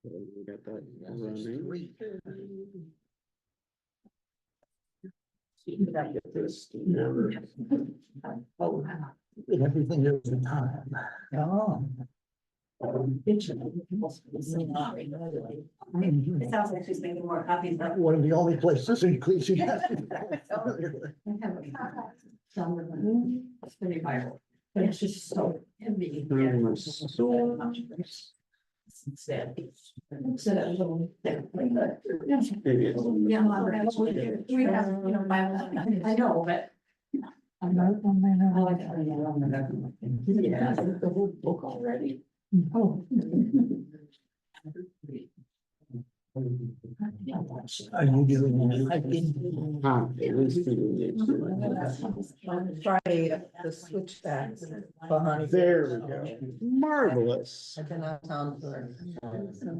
We got that running. Get this together. Everything is in time. Oh. It sounds like she's making more copies, but. One of the only places in Ecclesiastes. But it's just so heavy. Instead. Instead of little. Maybe it's. Yeah, we have, you know, Bibles, I know, but. I'm not on my I own. like it. Yeah, the whole book already. Oh. Are you doing it? Huh, it is pretty neat. On Friday, the switchback behind. There we go. Marvelous. I've been out of town for a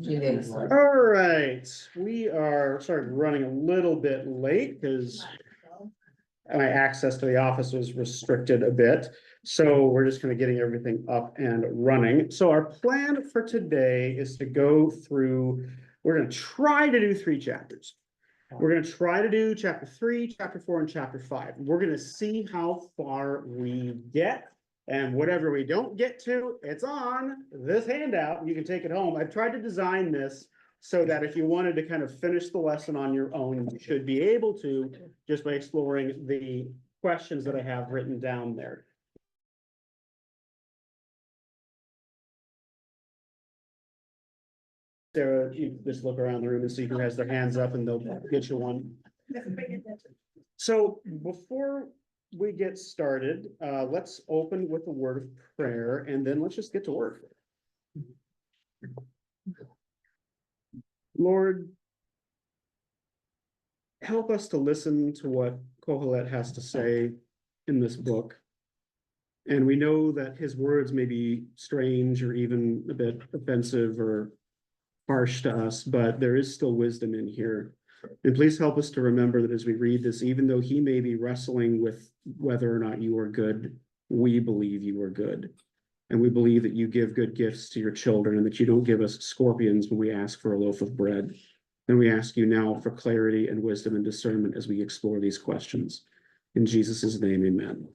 few days. All right, we are running a little bit late because my access to the office was restricted a bit. So we're just kind of getting everything up and running. So our plan for today is to go through, we're going to try to do 3 chapters. We're going to try to do chapter 3, chapter 4, and chapter 5. We're going to see how far we get. And whatever we don't get to, it's on this handout. You can take it home. I've tried to design this so that if you wanted to kind of finish the lesson on your own, you should be able to just by exploring the questions that I have written down there. Sarah, you just look around the room and see who has their hands up and they'll get you one. So before we get started, let's open with a word of prayer and then let's just get to work. Lord, help us to listen to what Kohelet has to say in this book. And we know that his words may be strange or even a bit offensive or harsh to us, but there is still wisdom in here. And please help us to remember that as we read this, even though he may be wrestling with whether or not you are good, we believe you are good. And we believe that you give good gifts to your children and that you don't give us scorpions when we ask for a loaf of bread. And we ask you now for clarity and wisdom and discernment as we explore these questions. In Jesus' name, amen.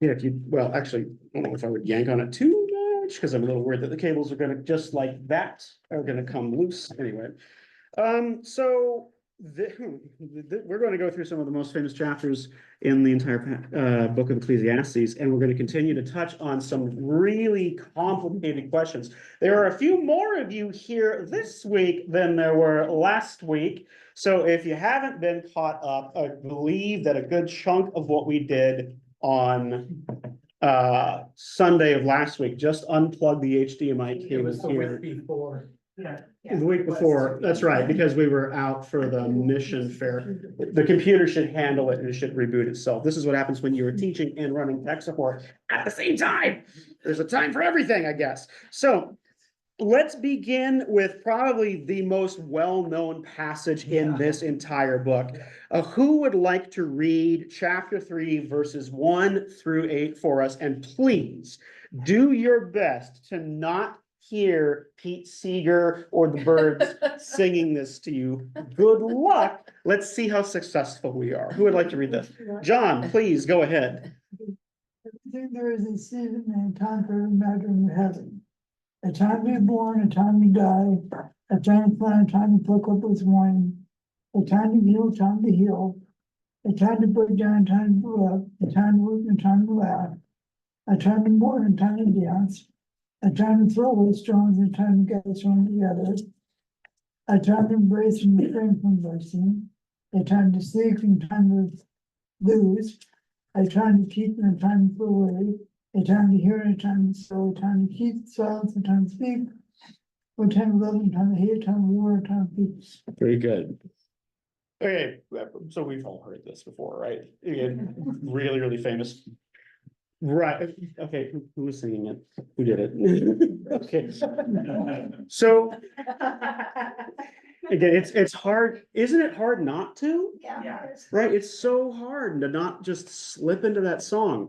Yeah, well, actually, I don't know if I would yank on it too much because I'm a little worried that the cables are gonna, just like that, are gonna come loose anyway. So we're going to go through some of the most famous chapters in the entire book of Ecclesiastes, and we're going to continue to touch on some really complicated questions. There are a few more of you here this week than there were last week. So if you haven't been caught up, I believe that a good chunk of what we did on Sunday of last week, just unplug the HDMI cables here. Before. The week before, that's right, because we were out for the mission fair. The computer should handle it and it should reboot itself. This is what happens when you're teaching and running tech support at the same time. There's a time for everything, I guess. So let's begin with probably the most well-known passage in this entire book. Who would like to read chapter 3, verses 1 through 8 for us? And please do your best to not hear Pete Seeger or the birds singing this to you. Good luck. Let's see how successful we are. Who would like to read this? John, please go ahead. There is a season and a time for every matter in heaven. A time to be born, a time to die, a time to plant, a time to pluck up with wine, a time to heal, a time to heal, a time to put down, a time to put up, a time to weep, a time to laugh, a time to mourn, a time to dance, a time to throw away stones, a time to gather stones together, a time to embrace and refrain from embracing, a time to seek and a time to lose, a time to keep and a time to throw away, a time to hear and a time to sow, a time to keep silence, a time to speak, a time to love, a time to hate, a time to war, a time to peace. Very good. Okay, so we've all heard this before, right? Again, really, really famous. Right, okay, who was singing it? Who did it? Okay. So, again, it's hard, isn't it hard not to? Yeah. Right, it's so hard to not just slip into that song.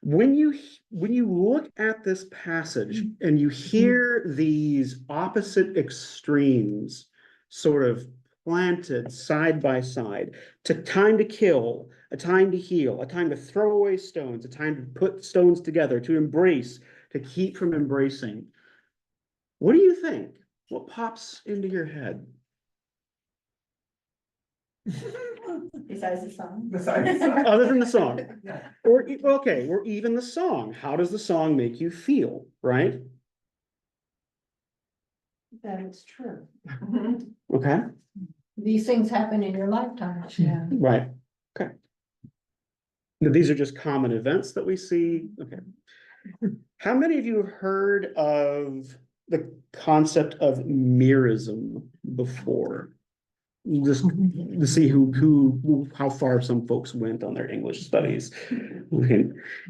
When you look at this passage and you hear these opposite extremes sort of planted side by side, to time to kill, a time to heal, a time to throw away stones, a time to put stones together, to embrace, to keep from embracing. What do you think? What pops into your head? Besides the song. Other than the song, okay, or even the song. How does the song make you feel, right? That is true. Okay, These things happen in your lifetime. Yeah. right, okay. Now, these are just common events that we see, okay. How many of you have heard of the concept of merism before? Just to see how far some folks went on their English studies. Okay.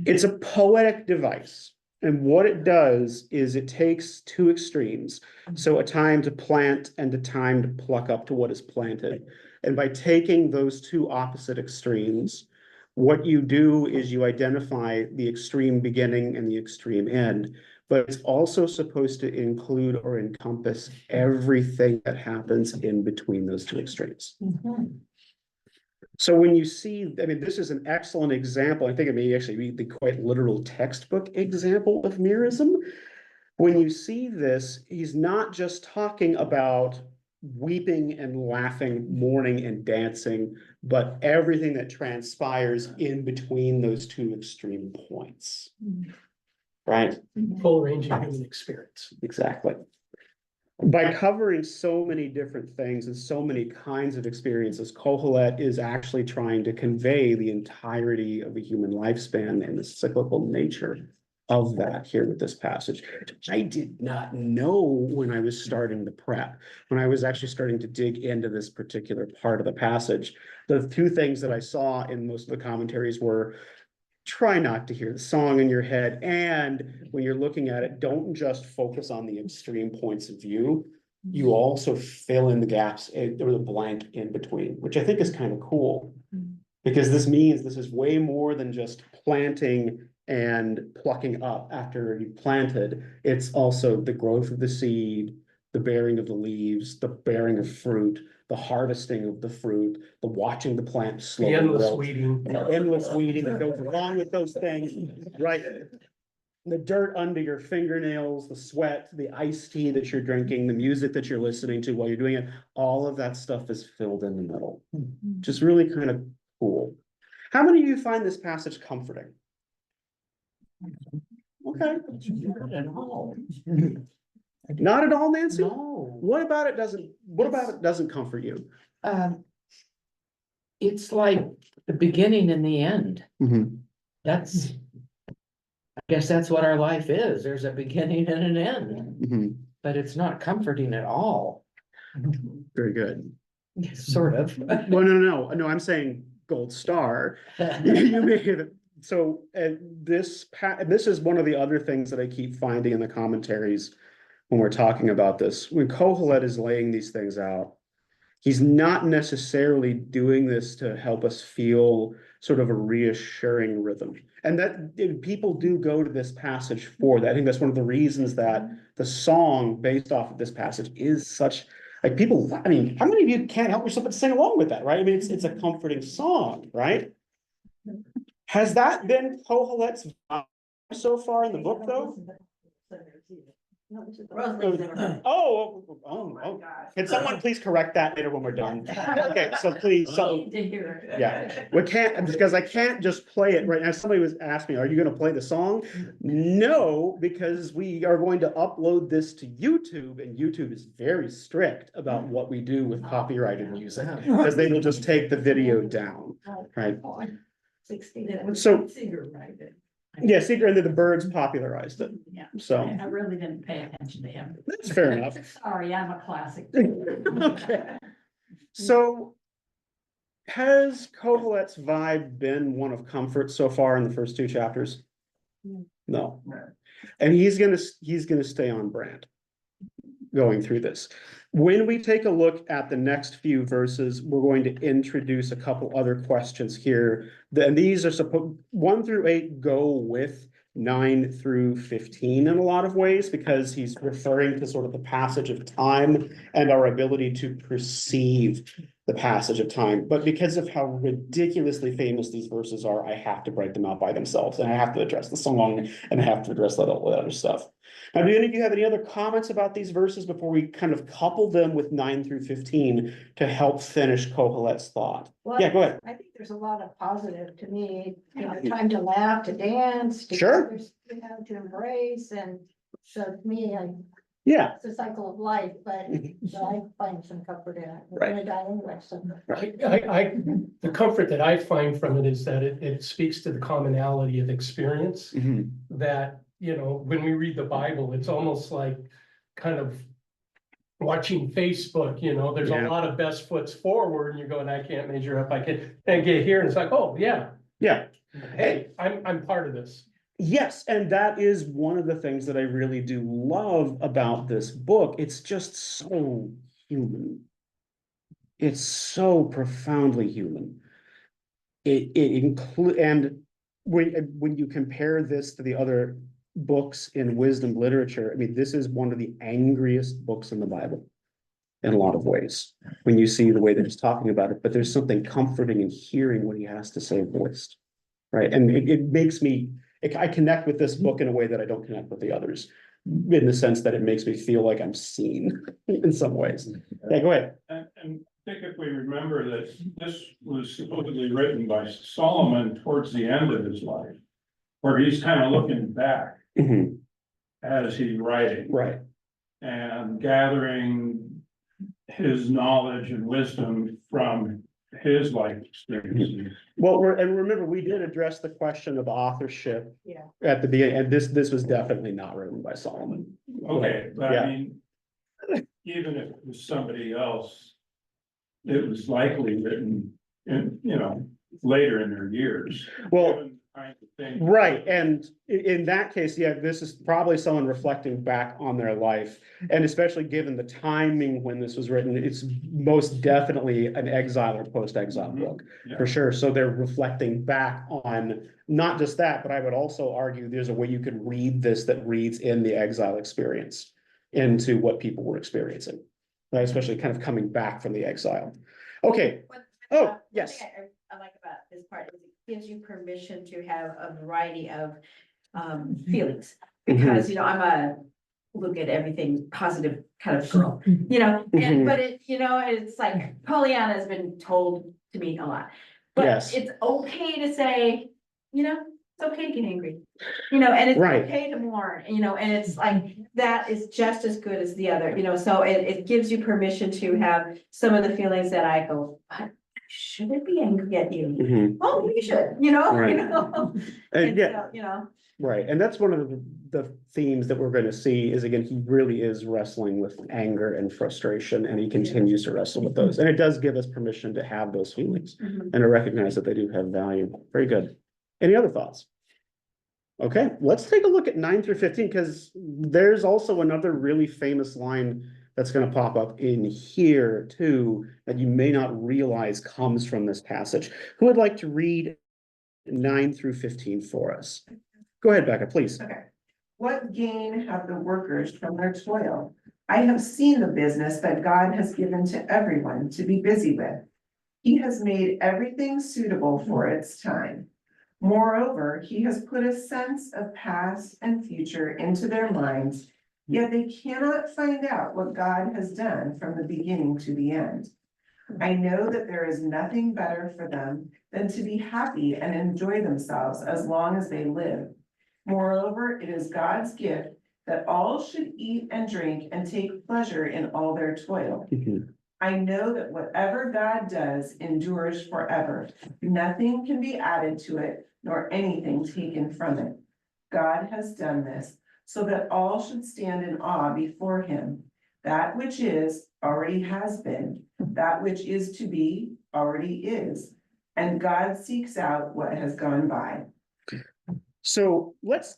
It's a poetic device. And what it does is it takes two extremes. So a time to plant and a time to pluck up to what is planted. And by taking those two opposite extremes, what you do is you identify the extreme beginning and the extreme end. But it's also supposed to include or encompass everything that happens in between those two extremes. So when you see, I mean, this is an excellent example. I think it may actually be the quite literal textbook example of merism. When you see this, he's not just talking about weeping and laughing, mourning and dancing, but everything that transpires in between those two extreme points. Right? Full range of human experience. Exactly. By covering so many different things and so many kinds of experiences, Kohelet is actually trying to convey the entirety of the human lifespan and the cyclical nature of that here with this passage. I did not know when I was starting the prep, when I was actually starting to dig into this particular part of the passage. The two things that I saw in most of the commentaries were, try not to hear the song in your head. And when you're looking at it, don't just focus on the extreme points of view. You also fill in the gaps or the blank in between, which I think is kind of cool. Because this means this is way more than just planting and plucking up after you've planted. It's also the growth of the seed, the bearing of the leaves, the bearing of fruit, the harvesting of the fruit, the watching the plant slowly The endless wilt. weeding. The endless weeding that goes along with those things, right? The dirt under your fingernails, the sweat, the iced tea that you're drinking, the music that you're listening to while you're doing it, all of that stuff is filled in the middle. Just really kind of cool. How many of you find this passage comforting? Okay. Not at all, Nancy? No, What about it doesn't comfort you? it's like the beginning and the end. Mhm. That's, I guess that's what our life is. There's a beginning and an end, Mhm. but it's not comforting at all. Very good. Sort of. Well, no, I'm saying gold star. You may have, so, and this is one of the other things that I keep finding in the commentaries when we're talking about this. When Kohelet is laying these things out, he's not necessarily doing this to help us feel sort of a reassuring rhythm. And that people do go to this passage for that. I think that's one of the reasons that the song based off of this passage is such, like, people, I mean, how many of you can't help yourself but sing along with that, right? I mean, it's a comforting song, right? Has that been Kohelet's vibe so far in the book, though? Oh, can someone please correct that later when we're done? Okay, so please, so, To hear it. yeah, we can't, because I can't just play it right now. Somebody was asking me, are you gonna play the song? No, because we are going to upload this to YouTube, and YouTube is very strict about what we do with copyrighted music, because they will just take the video down, right? 60, that was So- Seeger, right? Yeah, Secret and the Birds popularized it, Yeah, so I really didn't pay attention to him. that's fair enough. Sorry, I'm a classic. Okay. So has Kohelet's vibe been one of comfort so far in the first two chapters? No. And he's gonna stay on brand. going through this. When we take a look at the next few verses, we're going to introduce a couple other questions here. And these are supposed, 1 through 8 go with 9 through 15 in a lot of ways, because he's referring to sort of the passage of time and our ability to perceive the passage of time. But because of how ridiculously famous these verses are, I have to break them out by themselves, and I have to address the song, and I have to address all that other stuff. Now, do any of you have any other comments about these verses before we kind of couple them with 9 through 15 to help finish Kohelet's thought? Well, Yeah, go ahead. I think there's a lot of positive to me, time to laugh, to dance, to, Sure. to embrace, and so to me, Yeah, it's a cycle of life, but I find some comfort in it. We're Right. gonna die anyway, so. The comfort that I find from it is that it speaks to the commonality of experience Mhm. that, when we read the Bible, it's almost like kind of watching Facebook, there's Yeah. a lot of best foots forward and you're going, I can't measure up, I can't, and get here and it's like, oh, yeah, Yeah. hey, I'm part of this. Yes, and that is one of the things that I really do love about this book. It's just so human. It's so profoundly human. It include, and when you compare this to the other books in wisdom literature, I mean, this is one of the angriest books in the Bible in a lot of ways, when you see the way that he's talking about it, but there's something comforting in hearing what he has to say voiced, right? And it makes me, I connect with this book in a way that I don't connect with the others, in the sense that it makes me feel like I'm seen in some ways. Yeah, go ahead. And I think if we remember that this was supposedly written by Solomon towards the end of his life, where he's kind of looking back Mhm. as he's writing Right. and gathering his knowledge and wisdom from his life experiences. Well, and remember, we did address the question of authorship. Yeah. At the beginning, and this was definitely not written by Solomon. Okay, but Yeah. I mean, even if it was somebody else, it was likely written in, later in their years. Well, given the kind of thing- right, and in that case, yeah, this is probably someone reflecting back on their life. And especially given the timing when this was written, it's most definitely an exile or post-exile book, Yeah. for sure. So they're reflecting back on not just that, but I would also argue there's a way you could read this that reads in the exile experience into what people were experiencing, right? Especially kind of coming back from the exile. Okay, Oh, One yes. thing I like about this part is it gives you permission to have a variety of feelings. Because, I'm a look at everything positive kind of girl, Mhm. but it's like Pollyanna has been told to me a lot. But Yes. it's okay to say, it's okay to get angry, and it's Right. okay to mourn, and it's like, that is just as good as the other, so it gives you permission to have some of the feelings that I go, I shouldn't be angry at you. Mhm. Oh, you should, Right. And And yeah, so, right, and that's one of the themes that we're gonna see is, again, he really is wrestling with anger and frustration, and he continues to wrestle with those. And it does give us permission to have those feelings Mhm. and to recognize that they do have value. Very good. Any other thoughts? Okay, let's take a look at 9 through 15, because there's also another really famous line that's gonna pop up in here too, that you may not realize comes from this passage. Who would like to read 9 through 15 for us? Go ahead, Becca, please. Okay. What gain have the workers from their toil? I have seen the business that God has given to everyone to be busy with. He has made everything suitable for its time. Moreover, he has put a sense of past and future into their minds, yet they cannot find out what God has done from the beginning to the end. I know that there is nothing better for them than to be happy and enjoy themselves as long as they live. Moreover, it is God's gift that all should eat and drink and take pleasure in all their toil. I know that whatever God does endures forever. Nothing can be added to it, nor anything taken from it. God has done this so that all should stand in awe before him. That which is already has been, that which is to be already is, and God seeks out what has gone by. So let's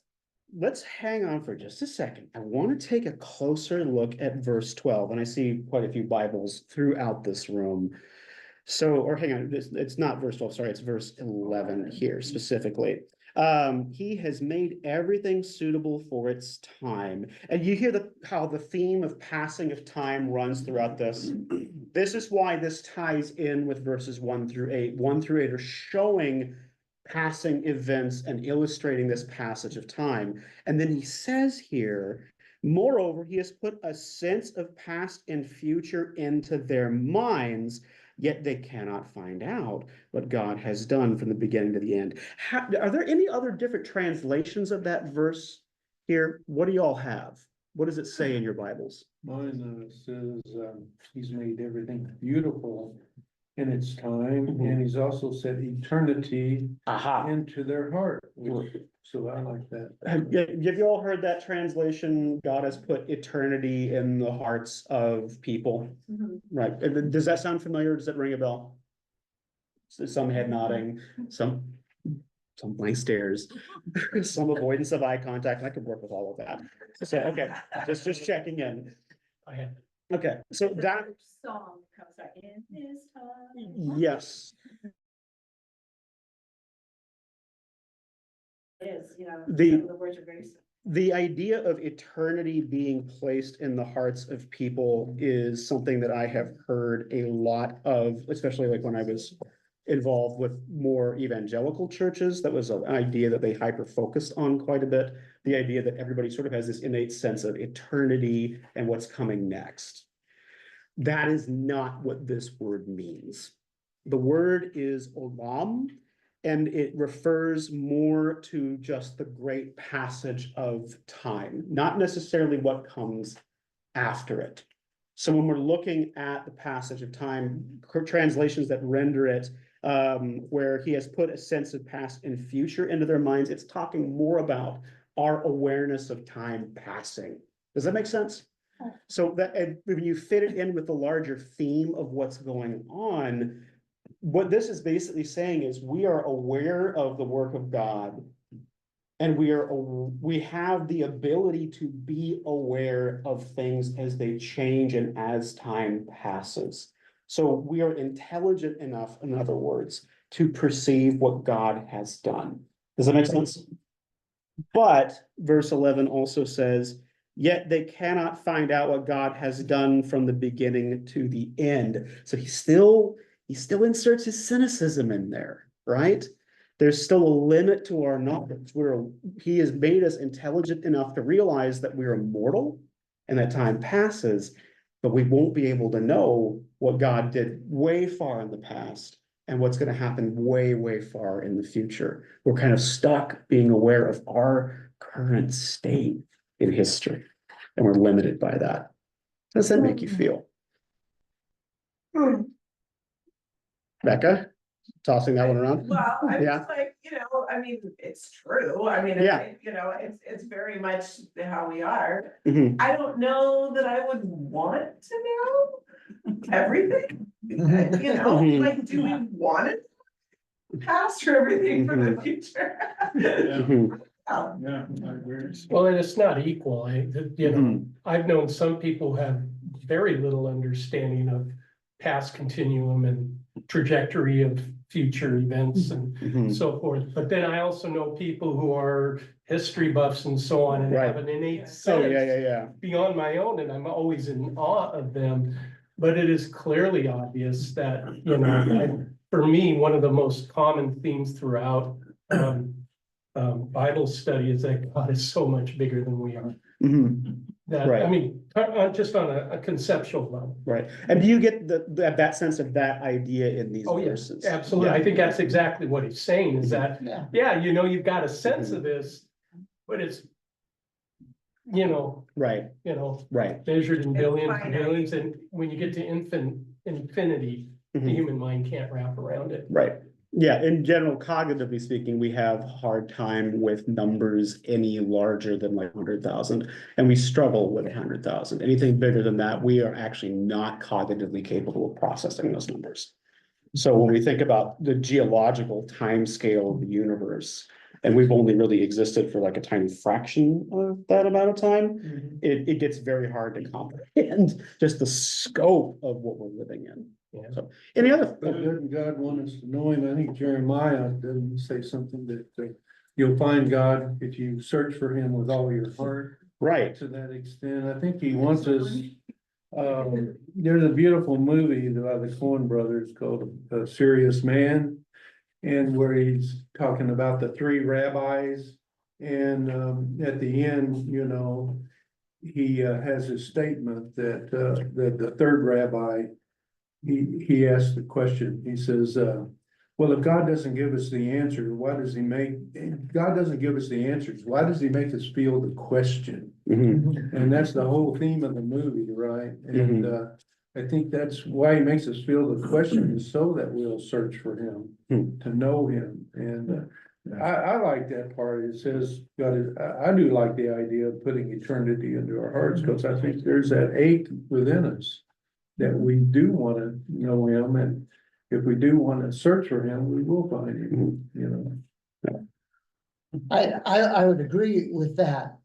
let's hang on for just a second. I want to take a closer look at verse 12, and I see quite a few Bibles throughout this room. So, or hang on, it's not verse 12, sorry, it's verse 11 here specifically. He has made everything suitable for its time. And you hear how the theme of passing of time runs throughout this. This is why this ties in with verses 1 through 8. 1 through 8 are showing passing events and illustrating this passage of time. And then he says here, moreover, he has put a sense of past and future into their minds, yet they cannot find out what God has done from the beginning to the end. Are there any other different translations of that verse here? What do y'all have? What does it say in your Bibles? Mine says, he's made everything beautiful in its time, and he's also said eternity Aha. into their heart, so I like that. Have you all heard that translation? God has put eternity in the hearts of people. Right. Does that sound familiar? Does that ring a bell? Some head nodding, some blank stares, some avoidance of eye contact. I could work with all of that. So, okay, just checking in. Okay, so that, Song comes out in his time. yes, It is, you know, The- some of the words are very. the idea of eternity being placed in the hearts of people is something that I have heard a lot of, especially like when I was involved with more evangelical churches. That was an idea that they hyper focused on quite a bit. The idea that everybody sort of has this innate sense of eternity and what's coming next. That is not what this word means. The word is olam, and it refers more to just the great passage of time, not necessarily what comes after it. So when we're looking at the passage of time, translations that render it, where he has put a sense of past and future into their minds, it's talking more about our awareness of time passing. Does that make sense? So that, and when you fit it in with the larger theme of what's going on, what this is basically saying is we are aware of the work of God. And we have the ability to be aware of things as they change and as time passes. So we are intelligent enough, in other words, to perceive what God has done. Does that make sense? But verse 11 also says, yet they cannot find out what God has done from the beginning to the end. So he still inserts his cynicism in there, right? There's still a limit to our knowledge. He has made us intelligent enough to realize that we're immortal and that time passes, but we won't be able to know what God did way far in the past and what's going to happen way, way far in the future. We're kind of stuck being aware of our current state in history, and we're limited by that. How does that make you feel? Becca, tossing that one around? Well, I Yeah. was like, I mean, it's true. I mean, Yeah. it's very much how we are. Mhm. I don't know that I would want to know everything. Mhm. Like, do we want it? Past or everything for the future? Mhm. Yeah, I agree. Well, and it's not equal, Mhm. I've known some people who have very little understanding of past continuum and trajectory of future events and Mhm. so forth. But then I also know people who are history buffs and so on and have an innate Oh, yeah, sense yeah. beyond my own, and I'm always in awe of them. But it is clearly obvious that, for me, one of the most common themes throughout Bible study is that God is so much bigger than we are. Mhm. That, Right. I mean, just on a conceptual level. Right. And do you get that sense of that idea in these Oh, yes, verses? absolutely. I Yeah. think that's exactly what he's saying is that, Yeah. you've got a sense of this, but it's, Right, right. measured in billions and finite. billions, and when you get to infinity, the Mhm. human mind can't wrap around it. Right. Yeah, in general, cognitively speaking, we have a hard time with numbers any larger than like 100,000, and we struggle with 100,000. Anything bigger than that, we are actually not cognitively capable of processing those numbers. So when we think about the geological time scale of the universe, and we've only really existed for like a tiny fraction of that amount of time. Mhm. It gets very hard to comprehend just the scope of what we're living in. Yeah. So, any other? But doesn't God want us to know him? I think Jeremiah doesn't say something that, you'll find God if you search for him with all your heart. Right, To that extent, I think he wants us, there's a beautiful movie by the Coen brothers called A Serious Man. And where he's talking about the three rabbis, and, at the end, you know. He, has a statement that, that the third rabbi, he asked the question, he says, well, if God doesn't give us the answer, why does he make, God doesn't give us the answers, why does he make us feel the question? mhm, And that's the whole theme of the movie, right? And, I think that's why he makes us feel the question is so that we'll search for him, to know him. And, I like that part. It says, God is, I do like the idea of putting eternity into our hearts, because I think there's that ache within us that we do want to know him, and if we do want to search for him, we will find him, you know. I would agree with that,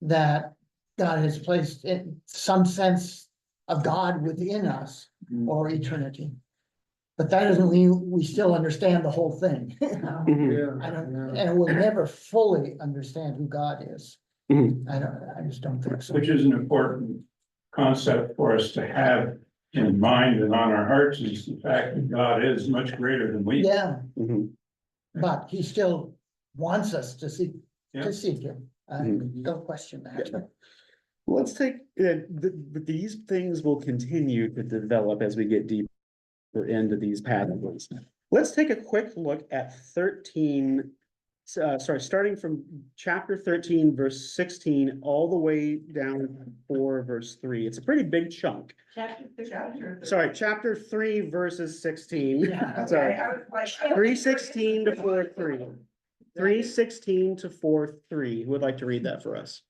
that God has placed in some sense of God within us or eternity. But that doesn't mean we still understand the whole thing. mhm, I don't, Yeah. and we'll never fully understand who God is. mhm. I just don't think so. Which is an important concept for us to have in mind and on our hearts, is the fact that God is much greater than we. Yeah, Mhm. but he still wants us to seek Yeah. him. I don't question that. Let's take, these things will continue to develop as we get deeper into these passages. Let's take a quick look at 13, starting from chapter 13, verse 16, all the way down to 4, verse 3. It's a pretty big chunk. Sorry, chapter 3, verses 16. Sorry, 3:16 to 4:3. 3:16 to 4:3. Who would like to read that for us?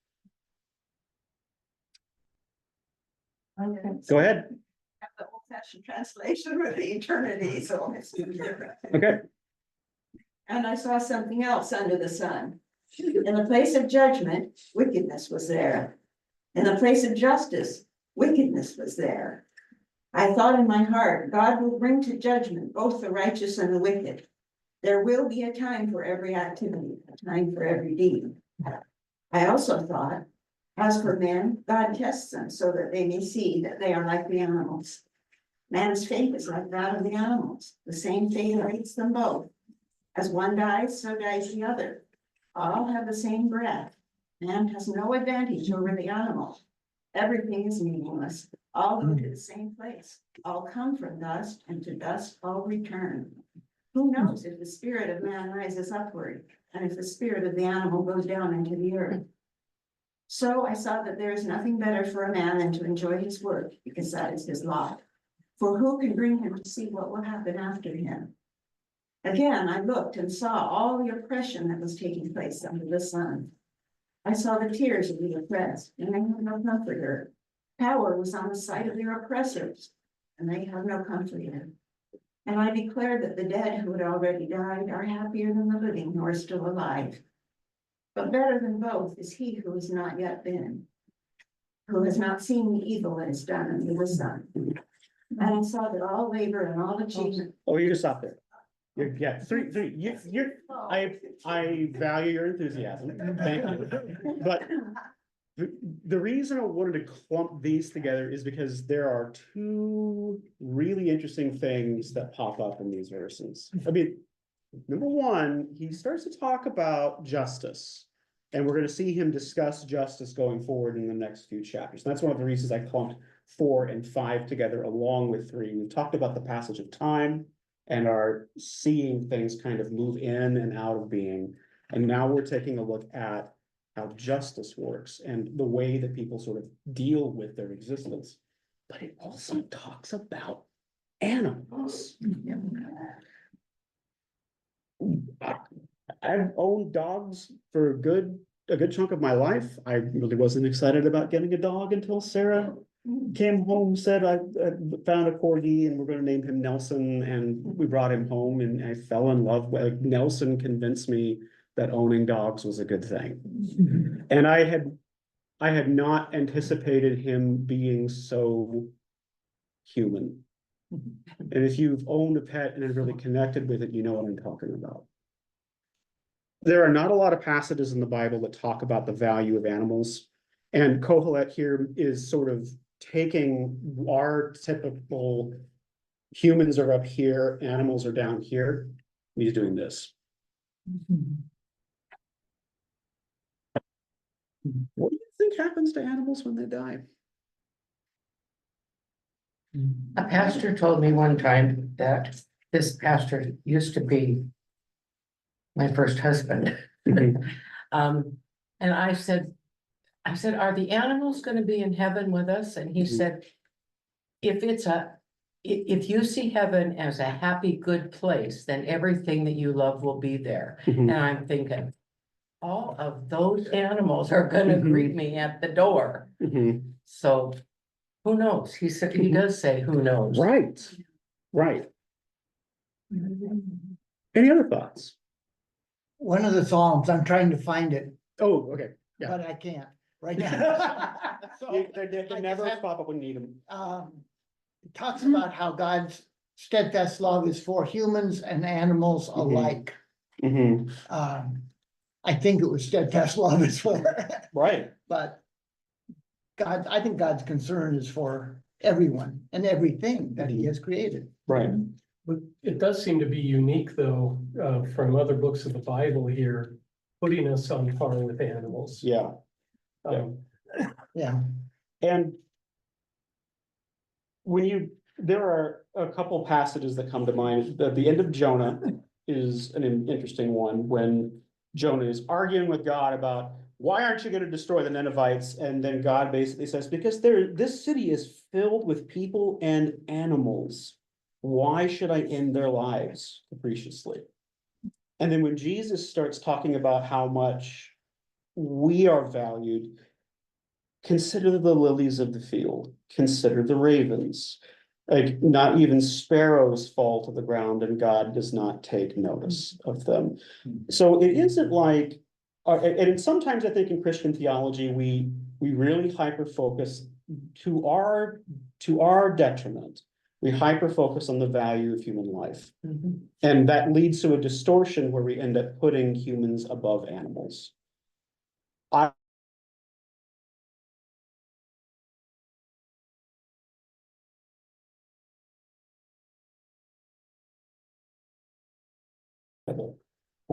Go ahead. The old fashioned translation with the eternity, so it's different. Okay. And I saw something else under the sun. In the place of judgment, wickedness was there. In the place of justice, wickedness was there. I thought in my heart, God will bring to judgment both the righteous and the wicked. There will be a time for every activity, a time for every deed. I also thought, as for men, God tests them so that they may see that they are like the animals. Man's fate is like that of the animals. The same fate awaits them both. As one dies, so dies the other. All have the same breath. Man has no advantage over the animal. Everything is meaningless. All go to the same place. All come from dust, and to dust all return. Who knows if the spirit of man rises upward, and if the spirit of the animal goes down into the earth? So I saw that there is nothing better for a man than to enjoy his work, because that is his lot. For who can bring him to see what will happen after him? Again, I looked and saw all the oppression that was taking place under the sun. I saw the tears of the oppressed, and they have no comforter. Power was on the side of their oppressors, and they have no comforter. And I declared that the dead who had already died are happier than the living who are still alive. But better than both is he who has not yet been, who has not seen the evil that is done under the sun. And I saw that all labor and all achievement. Oh, you just stop there. Yeah, three, I value your enthusiasm, thank you. But the reason I wanted to clump these together is because there are two really interesting things that pop up in these verses. I mean, number one, he starts to talk about justice. And we're gonna see him discuss justice going forward in the next few chapters. And that's one of the reasons I clumped 4 and 5 together along with 3. We talked about the passage of time and are seeing things kind of move in and out of being. And now we're taking a look at how justice works and the way that people sort of deal with their existence. But it also talks about animals. I've owned dogs for a good chunk of my life. I really wasn't excited about getting a dog until Sarah came home, said I found a corgi and we're going to name him Nelson, and we brought him home and I fell in love with, like, Nelson convinced me that owning dogs was a good thing. And I had not anticipated him being so human. And if you've owned a pet and have really connected with it, you know what I'm talking about. There are not a lot of passages in the Bible that talk about the value of animals. And Kohelet here is sort of taking our typical humans are up here, animals are down here. He's doing this. What do you think happens to animals when they die? A pastor told me one time that this pastor used to be my first husband. And I said, are the animals gonna be in heaven with us? And he said, if you see heaven as a happy, good place, then everything that you love will be there. And I'm thinking, all of those animals are gonna greet me at the door. So who knows? He said, he does say, who knows? Right, right. Any other thoughts? One of the Psalms, I'm trying to find it, Oh, okay. Yeah. but I can't right now. So, They never pop up when you need them. it talks about how God's steadfast love is for humans and animals alike. I think it was steadfast love is for, Right. but I think God's concern is for everyone and everything that he has created. Right. But it does seem to be unique, though, from other books of the Bible here, putting us on par with animals. Yeah. Yeah. And there are a couple passages that come to mind. The end of Jonah is an interesting one when Jonah is arguing with God about why aren't you going to destroy the Ninevites? And then God basically says, because this city is filled with people and animals. Why should I end their lives capriciously? And then when Jesus starts talking about how much we are valued, consider the lilies of the field, consider the ravens. Like, not even sparrows fall to the ground and God does not take notice of them. So it isn't like, and sometimes I think in Christian theology, we really hyper-focus to our detriment. We hyper-focus on the value of human life. And that leads to a distortion where we end up putting humans above animals.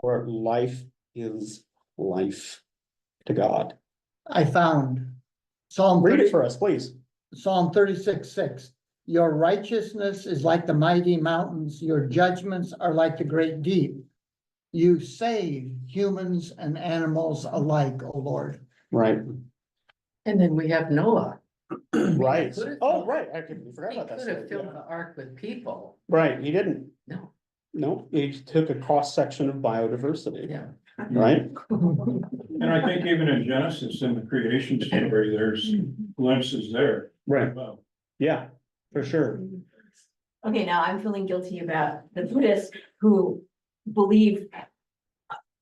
Where life is life to God. I found Psalm Read 30 it for us, please. Psalm 36:6. Your righteousness is like the mighty mountains, your judgments are like the great deep. You save humans and animals alike, O Lord. Right. And then we have Noah. Right. could've Oh, filled- right. I forgot He about that. could have story, filled yeah. the ark with people. Right, he didn't. No, No, he took a cross-section of biodiversity, yeah. right? And I think even in Genesis, in the creation story, there's glimpses there. Right, Well, yeah, for sure. Okay, now I'm feeling guilty about the Buddhists who believe,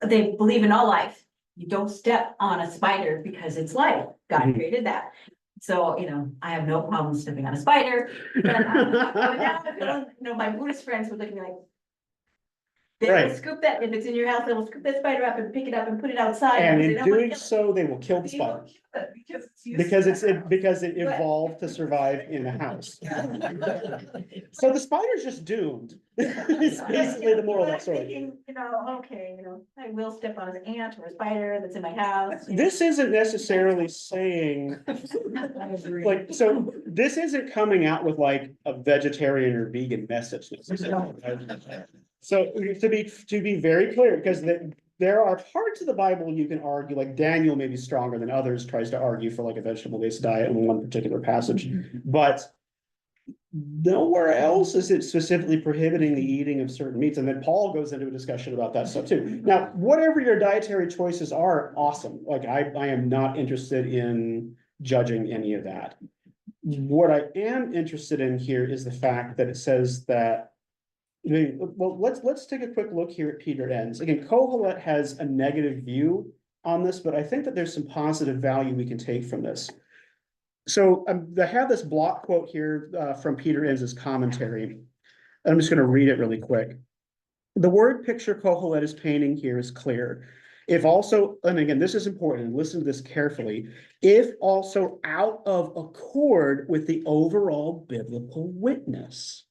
they believe in all life. You don't step on a spider because it's life. God Mhm. created that. So, I have no problem stepping on a spider. But now I feel, my Buddhist friends would look at me like, they will Right. scoop that, if it's in your house, they will scoop that spider up and pick it up and put it outside. And because they in don't wanna doing kill it. so, they will kill the They will spider. kill it Because it's Because it But- evolved to survive in a house. So the spider's just doomed. It's basically the moral of that story. Thinking, okay, I will step on an ant or a spider that's in my house. This isn't necessarily saying, like, so this isn't coming out with like a vegetarian or vegan message necessarily. So to be very clear, because there are parts of the Bible you can argue, like Daniel may be stronger than others, tries to argue for like a vegetable-based diet in one particular passage, but nowhere else is it specifically prohibiting the eating of certain meats. And then Paul goes into a discussion about that stuff too. Now, whatever your dietary choices are, awesome. Like I am not interested in judging any of that. What I am interested in here is the fact that it says that Well, let's take a quick look here at Peter Enns. Again, Kohelet has a negative view on this, but I think that there's some positive value we can take from this. So I have this block quote here from Peter Enns' commentary. I'm just going to read it really quick. The word picture Kohelet is painting here is clear. If also, and again, this is important, and listen to this carefully, if also out of accord with the overall biblical witness.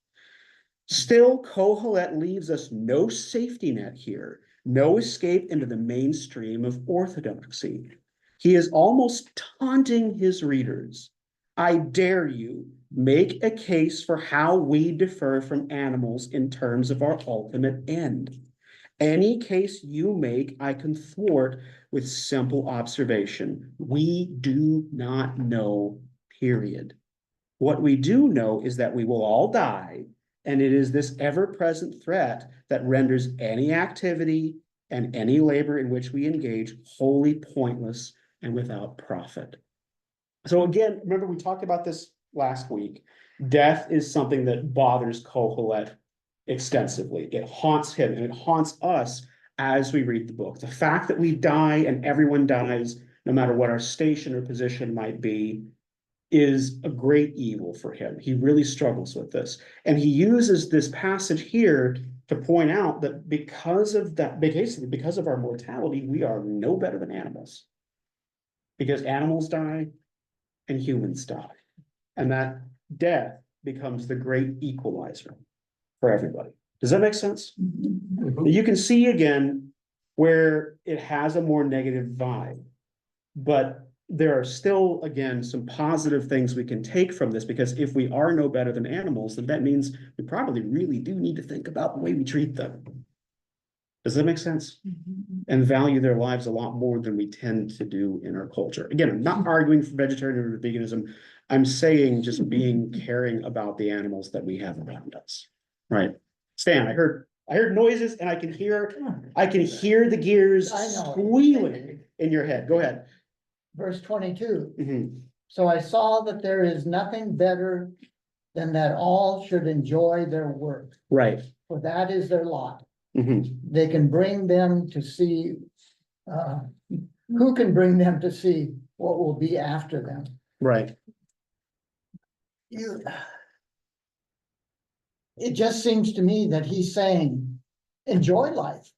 Still, Kohelet leaves us no safety net here, no escape into the mainstream of orthodoxy. He is almost taunting his readers. I dare you, make a case for how we differ from animals in terms of our ultimate end. Any case you make, I can thwart with simple observation. We do not know, period. What we do know is that we will all die, and it is this ever-present threat that renders any activity and any labor in which we engage wholly pointless and without profit. So again, remember we talked about this last week. Death is something that bothers Kohelet extensively. It haunts him and it haunts us as we read the book. The fact that we die and everyone dies, no matter what our station or position might be, is a great evil for him. He really struggles with this. And he uses this passage here to point out that because of that, basically because of our mortality, we are no better than animals. Because animals die and humans die. And that death becomes the great equalizer for everybody. Does that make sense? You can see again where it has a more negative vibe, but there are still, again, some positive things we can take from this, because if we are no better than animals, then that means we probably really do need to think about the way we treat them. Does that make sense? And value their lives a lot more than we tend to do in our culture. Again, I'm not arguing for vegetarianism or veganism. I'm saying just being caring about the animals that we have around us. Right. Stan, I heard noises and I can hear the gears I know. squealing in your head. Go ahead. Verse 22. Mhm. So I saw that there is nothing better than that all should enjoy their work, Right. for that is their lot. Mhm. They can bring them to see, who can bring them to see what will be after them? Right. It just seems to me that he's saying, enjoy life,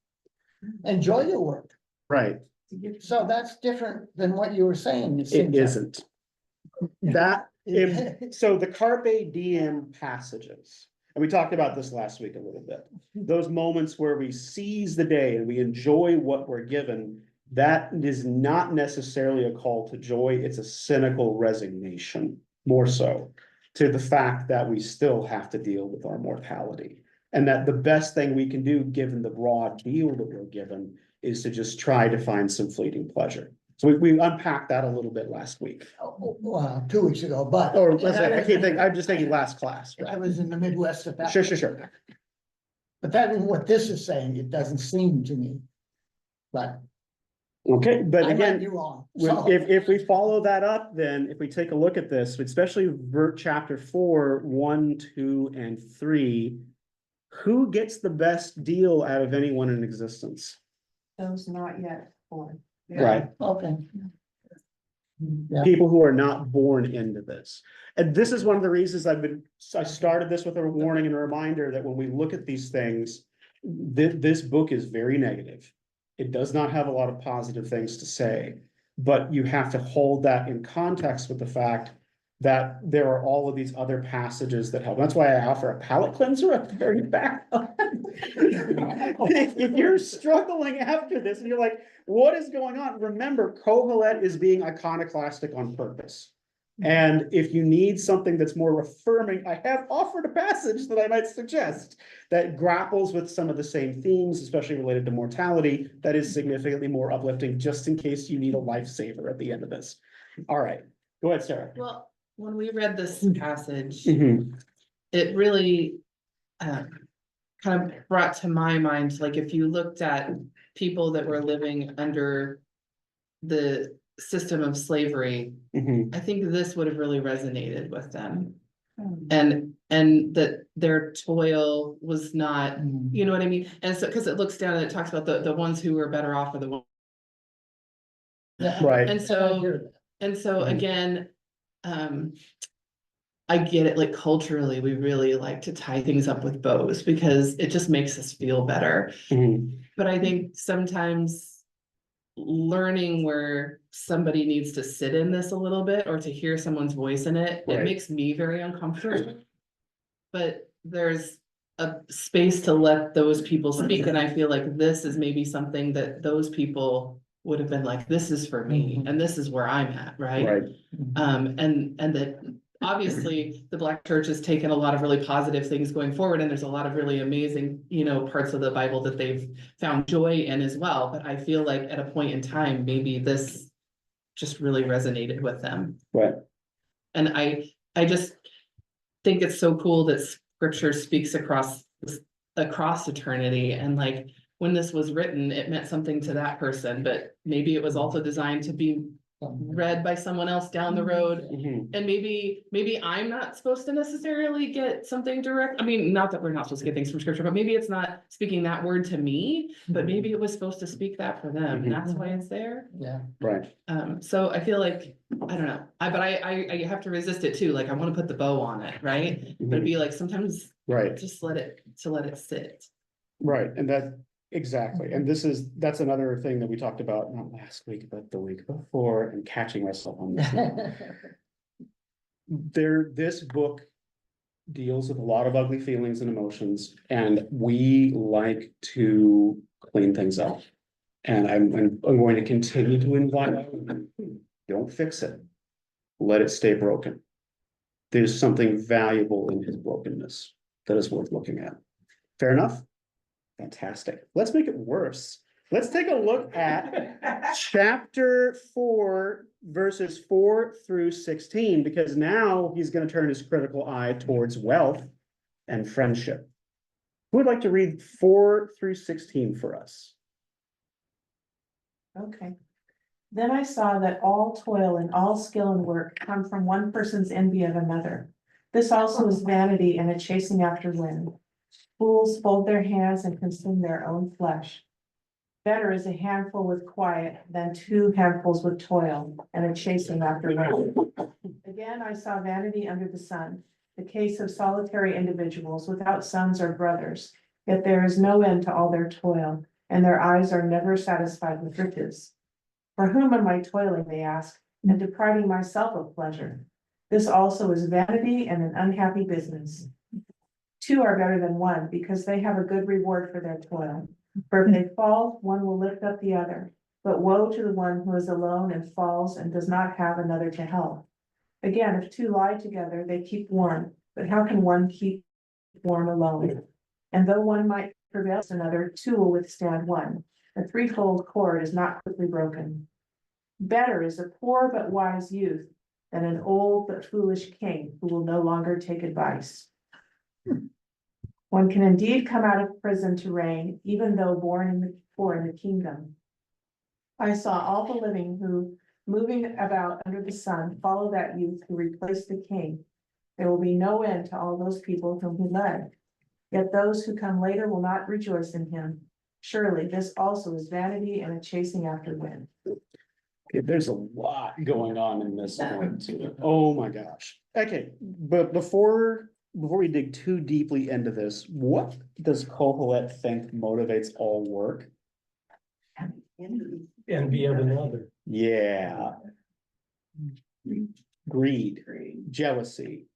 enjoy your work. Right. So that's different than what you were saying. It seems like. isn't. That, so the Carpe Diem passages, and we talked about this last week a little bit. Those moments where we seize the day and we enjoy what we're given, that is not necessarily a call to joy. It's a cynical resignation, more so, to the fact that we still have to deal with our mortality. And that the best thing we can do, given the raw deal that we're given, is to just try to find some fleeting pleasure. So we unpacked that a little bit last week. Well, 2 weeks ago, but. Or let's say, I can't think, I'm just thinking last class. I was in the Midwest at that. Sure. But that is what this is saying. It doesn't seem to me. But Okay, but I might again, be wrong. if we follow that up, then if we take a look at this, especially chapter 4, 1, 2, and 3, who gets the best deal out of anyone in existence? Those not yet born. Right. Okay. Yeah. People who are not born into this. And this is one of the reasons I started this with a warning and a reminder that when we look at these things, this book is very negative. It does not have a lot of positive things to say, but you have to hold that in context with the fact that there are all of these other passages that help. That's why I offer a palate cleanser at the very back. If you're struggling after this and you're like, what is going on? Remember, Kohelet is being iconoclastic on purpose. And if you need something that's more affirming, I have offered a passage that I might suggest that grapples with some of the same themes, especially related to mortality, that is significantly more uplifting, just in case you need a lifesaver at the end of this. All right, go ahead, Sarah. Well, when we read this passage, Mhm. it really kind of brought to my mind, like if you looked at people that were living under the system of slavery, Mhm. I think this would have really resonated with them. And that their toil was not, you know what I mean? And so, because it looks down and it talks about the ones who were better off are the ones. Right. And so, Mhm. again, I get it, like culturally, we really like to tie things up with bows because it just makes us feel better. Mhm. But I think sometimes learning where somebody needs to sit in this a little bit or to hear someone's voice in it, it Right. makes me very uncomfortable. But there's a space to let those people speak, and I feel like this is maybe something that those people would have been like, this is for me, and this is where I'm at, right? Right. And that obviously the Black church has taken a lot of really positive things going forward, and there's a lot of really amazing, parts of the Bible that they've found joy in as well. But I feel like at a point in time, maybe this just really resonated with them. Right. And I just think it's so cool that scripture speaks across eternity, and like when this was written, it meant something to that person, but maybe it was also designed to be read by someone else down the road. Mhm. And maybe I'm not supposed to necessarily get something direct. I mean, not that we're not supposed to get things from scripture, but maybe it's not speaking that word to me, but maybe it was supposed to speak that for them, and that's why it's there. Yeah. Right. So I feel like, I don't know, I have to resist it too, like I wanna put the bow on it, right? But it'd be like, sometimes Right. just let it sit. Right, and exactly, and that's another thing that we talked about, not last week, but the week before, and catching myself on this. This book deals with a lot of ugly feelings and emotions, and we like to clean things up. And I'm going to continue to invite, don't fix it. Let it stay broken. There's something valuable in his brokenness that is worth looking at. Fair enough? Fantastic. Let's make it worse. Let's take a look at chapter 4, verses 4 through 16, because now he's going to turn his critical eye towards wealth and friendship. Who would like to read 4 through 16 for us? Okay. Then I saw that all toil and all skill and work come from one person's envy of another. This also is vanity and a chasing after wind. Fools fold their hands and consume their own flesh. Better is a handful with quiet than 2 handfuls with toil and a chasing after wind. Again, I saw vanity under the sun, the case of solitary individuals without sons or brothers, yet there is no end to all their toil, and their eyes are never satisfied with riches. For whom am I toiling, they ask, and depriving myself of pleasure? This also is vanity and an unhappy business. 2 are better than 1, because they have a good reward for their toil. For if they fall, one will lift up the other. But woe to the one who is alone and falls and does not have another to help. Again, if 2 lie together, they keep warm, but how can one keep warm alone? And though one might prevail against another, 2 will withstand one. A threefold cord is not quickly broken. Better is a poor but wise youth than an old but foolish king who will no longer take advice. One can indeed come out of prison to reign, even though born in the kingdom. I saw all the living who, moving about under the sun, follow that youth who replaced the king. There will be no end to all those people whom he led. Yet those who come later will not rejoice in him. Surely this also is vanity and a chasing after wind. Okay, there's a lot going on in this one too. Oh my gosh. Okay, but before we dig too deeply into this, what does Kohelet think motivates all work? Envy of another. Yeah. Greed, jealousy.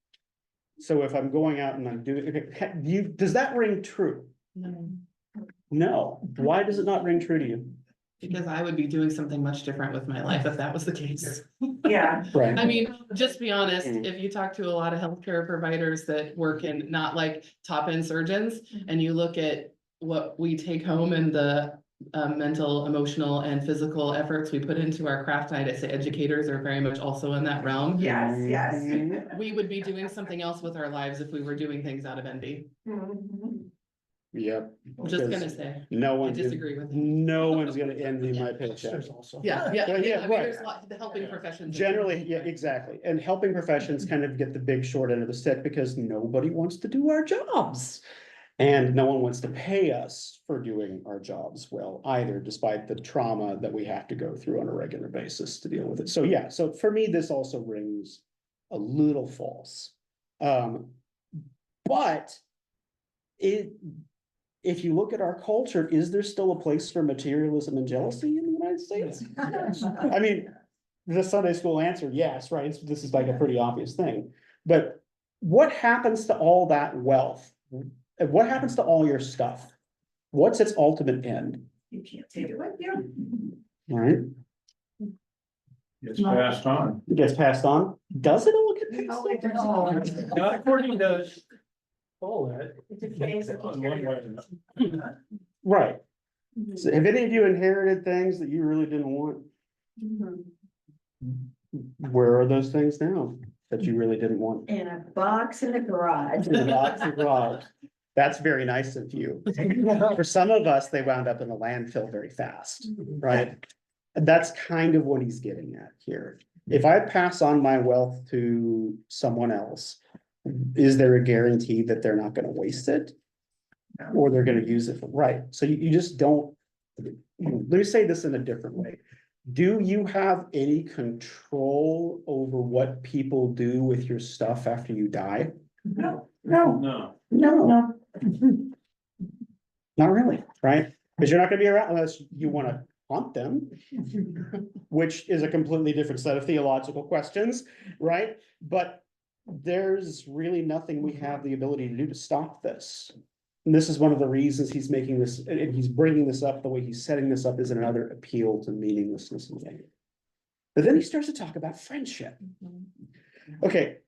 So if I'm going out and I'm doing, okay, does that ring true? No. Why does it not ring true to you? Because I would be doing something much different with my life if that was the case. Yeah. Right. I mean, just be honest, Mm. if you talk to a lot of healthcare providers that work in not like top end surgeons, and you look at what we take home and the mental, emotional, and physical efforts we put into our craft, and I'd say educators are very much also in that realm. Yes, yes. Mhm. We would be doing something else with our lives if we were doing things out of envy. Mhm. Yep. I'm just gonna say, No I one's, disagree with. no one's gonna envy my paycheck. There's also. Yeah, yeah, Well, yeah, yeah, I mean, right. there's a lot, the helping professions. Generally, yeah, exactly. And helping professions kind of get the big short end of the stick because nobody wants to do our jobs. And no one wants to pay us for doing our jobs well either, despite the trauma that we have to go through on a regular basis to deal with it. So yeah, so for me, this also rings a little false. But if you look at our culture, is there still a place for materialism and jealousy in the United States? I mean, the Sunday school answer, yes, right? This is like a pretty obvious thing. But what happens to all that wealth? And what happens to all your stuff? What's its ultimate end? You can't take it with you. Right? It's passed on. It gets passed on. Does it all get passed on? Not according to Paulette. On one way or another. Right. So have any of you inherited things that you really didn't want? Where are those things now that you really didn't want? In a box in the garage. In the box of rocks. That's very nice of you. For some of us, they wound up in the landfill very fast, right? And that's kind of what he's getting at here. If I pass on my wealth to someone else, is there a guarantee that they're not gonna waste it? Or they're gonna use it, right? So you just don't, let me say this in a different way. Do you have any control over what people do with your stuff after you die? No, No. no. Not really, right? Because you're not gonna be around unless you wanna haunt them. Which is a completely different set of theological questions, right? But there's really nothing we have the ability to do to stop this. And this is one of the reasons he's making this, and he's bringing this up, the way he's setting this up is another appeal to meaninglessness and vain. But then he starts to talk about friendship. Okay.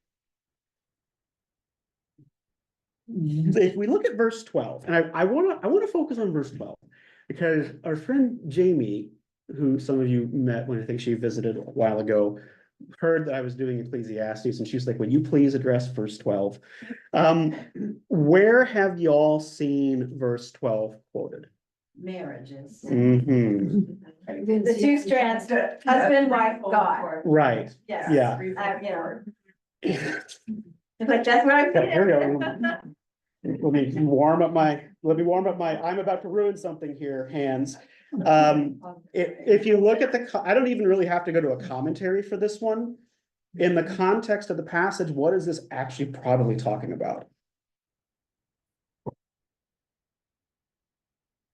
If we look at verse 12, and I wanna focus on verse 12, because our friend Jamie, who some of you met when I think she visited a while ago, heard that I was doing Ecclesiastes, and she's like, "Will you please address verse 12?" Where have y'all seen verse 12 quoted? Marriages. Mhm. The two strands, husband, wife, God. Right, Yes. yeah. You know. But that's what I'm. Yeah, here we go. Let me warm up my, I'm about to ruin something here, hands. If you look at I don't even really have to go to a commentary for this one. In the context of the passage, what is this actually probably talking about?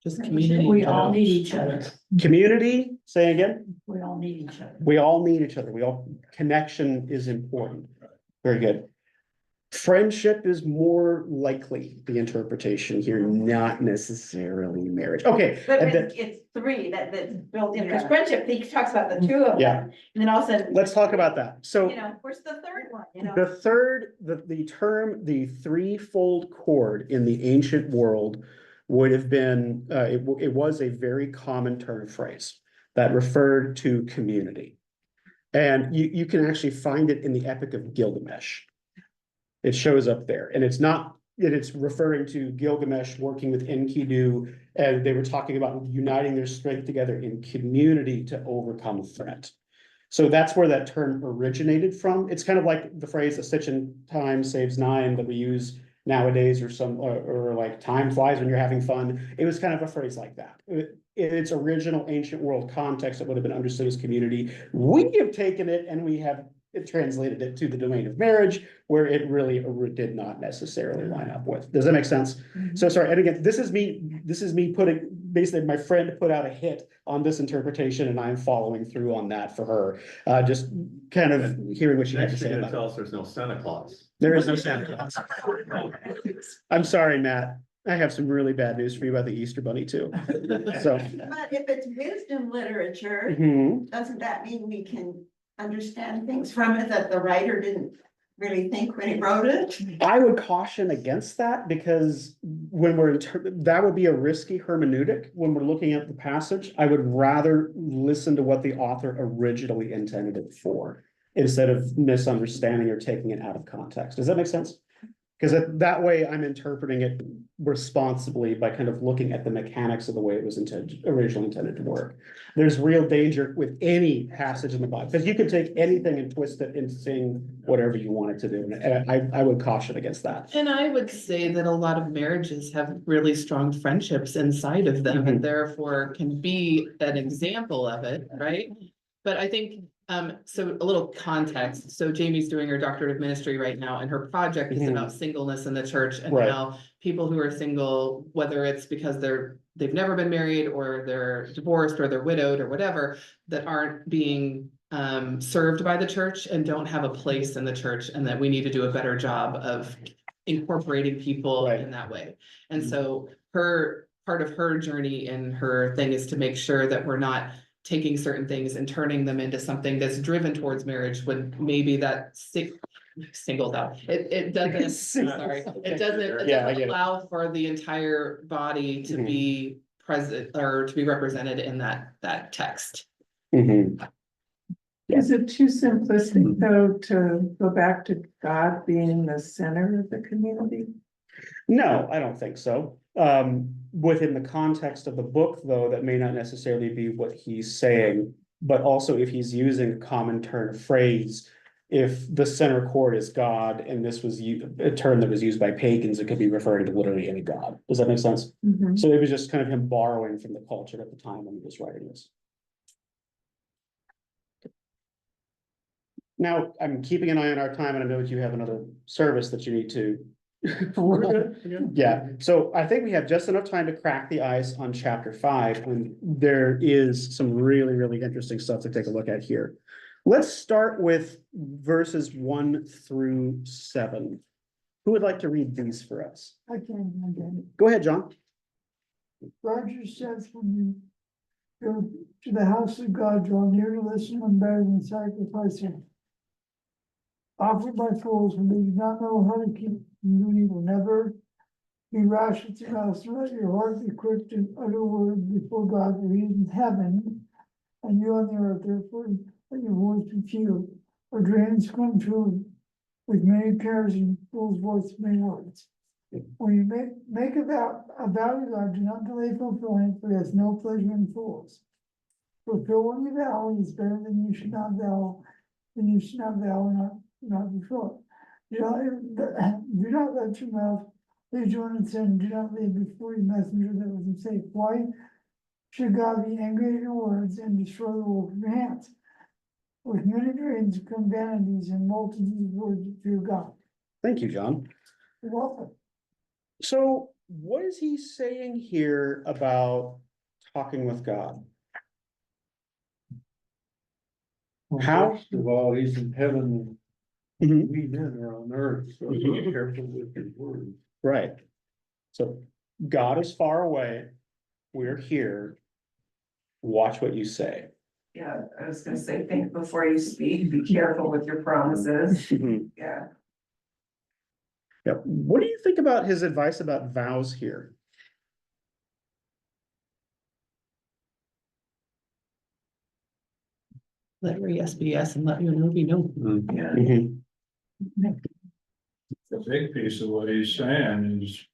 Just community. We all need each other. Community, say again? We all need each other. We all need each other. connection is important. Very good. Friendship is more likely the interpretation here, not necessarily marriage. Okay. But and then- it's three that's built in, because friendship, he talks about the two of Yeah. them, and then all of a sudden. Let's talk about that. So. You know, where's the third one, you know? The third, the term, the threefold cord in the ancient world would have been, it was a very common term phrase that referred to community. And you can actually find it in the Epic of Gilgamesh. It shows up there, and it's referring to Gilgamesh working with Enkidu, and they were talking about uniting their strength together in community to overcome threat. So that's where that term originated from. It's kind of like the phrase "a stitch in time saves nine" that we use nowadays, or like time flies when you're having fun. It was kind of a phrase like that. In its original ancient world context, it would have been understood as community. We have taken it and we have translated it to the domain of marriage, where it really did not necessarily line up with. Does that make sense? So sorry, and again, this is me putting, basically my friend put out a hit on this interpretation, and I'm following through on that for her. Just kind of hearing what she had to Next, say you're gonna about tell it. us there's no Santa Claus. There is no Santa Claus. I'm sorry, Matt. I have some really bad news for you about the Easter Bunny too. So. But if it's wisdom literature, Mhm. doesn't that mean we can understand things from it that the writer didn't really think when he wrote it? I would caution against that, because when that would be a risky hermeneutic when we're looking at the passage. I would rather listen to what the author originally intended it for, instead of misunderstanding or taking it out of context. Does that make sense? Because that way I'm interpreting it responsibly by kind of looking at the mechanics of the way it was originally intended to work. There's real danger with any passage in the Bible, because you can take anything and twist it into saying whatever you want it to do, and I would caution against that. And I would say that a lot of marriages have really strong friendships inside of them and therefore can be an example of it, right? But I think, so a little context, so Jamie's doing her doctorate of ministry right now, and her project is about singleness in the church and Right. how people who are single, whether it's because they've never been married or they're divorced or they're widowed or whatever, that aren't being served by the church and don't have a place in the church, and that we need to do a better job of incorporating people Right. in that way. And so part of her journey and her thing is to make sure that we're not taking certain things and turning them into something that's driven towards marriage when maybe that singles out. It doesn't, sorry, it doesn't allow for the entire body to be present or to be represented in that text. Is it too simplistic though to go back to God being the center of the community? No, I don't think so. Within the context of the book, though, that may not necessarily be what he's saying, but also if he's using a common turn of phrase, if the center chord is God, and this was a term that was used by pagans, it could be referring to literally any god. Does that make sense? So it was just kind of him borrowing from the culture at the time when he was writing this. Now, I'm keeping an eye on our time, and I know that you have another service that you need to. Yeah, so I think we have just enough time to crack the ice on chapter 5, and there is some really, really interesting stuff to take a look at here. Let's start with verses 1 through 7. Who would like to read these for us? I can. Go ahead, John. Roger says, when you go to the house of God, draw near to listen and better than sacrificing. Offered by fools when they do not know how to keep from doing evil. Never be rash with your mouth, so let your heart be quick to utter words before God, for he is in heaven, and you on the earth. Therefore, let your voice be few, or dreams come true, with many cares and fool's voice many words. When you make a vow to God, do not delay fulfilling it, for he has no pleasure in fools. Fulfill when you vow, it is better than you should not vow, and not fulfill it. Do not let your mouth lead you in sin. Do not lay before your messenger that was unsafe. Why should God be angry at your words and destroy the work of your hands? With many dreams come vanities, and multitudes of words that fear God. Thank you, John. You're welcome. So what is he saying here about talking with God? How? First of all, he's in heaven. Mhm. We men are on earth, so be careful with your words. Right. So God is far away. We're here. Watch what you say. Yeah, I was gonna say, think before you speak, be careful with your promises. Yeah. Yeah. What do you think about his advice about vows here? Let your yes be yes and let your no be no. Yeah. The big piece of what he's saying is